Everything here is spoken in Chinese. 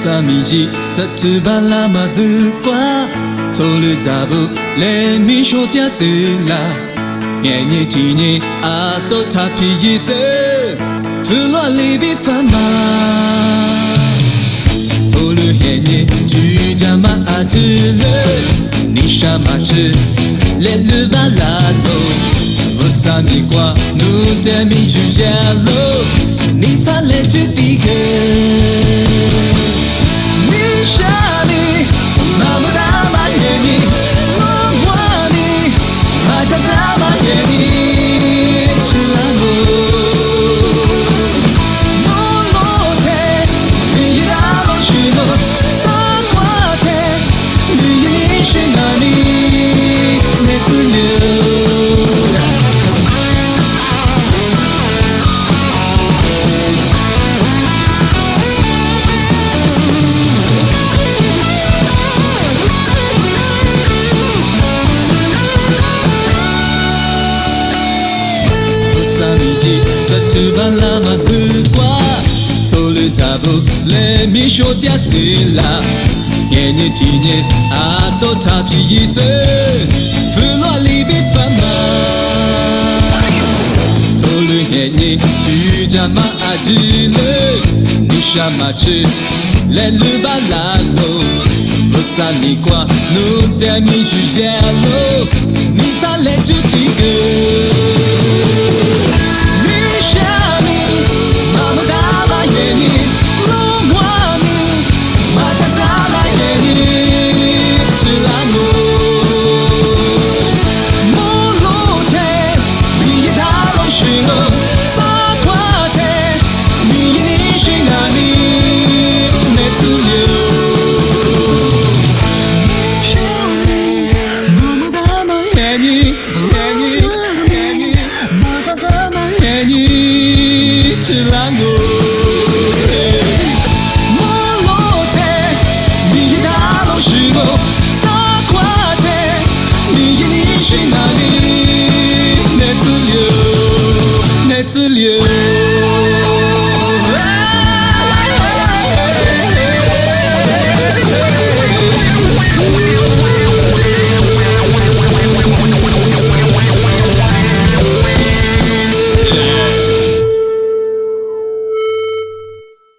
萨米吉萨图巴拉马子瓜，走路咋不来米说点事啦？年年几年啊都他皮一阵，不乱里边翻嘛。走路年年居家嘛啊子了，你啥嘛吃来路巴拉路，我萨米瓜努得米雨下路，你才来就第个。你想你，妈妈大妈愿意，我want你，马家大妈愿意，吃了我，我落天，你大老许诺，撒瓜天，你是哪里，没自由。萨图巴拉马子瓜，走路咋不来米说点事啦？年年几年啊都他皮一阵，不乱里边翻嘛。走路年年居家嘛啊子了，你啥嘛吃来路巴拉路，我萨米瓜努得米去下路，你咋来就地。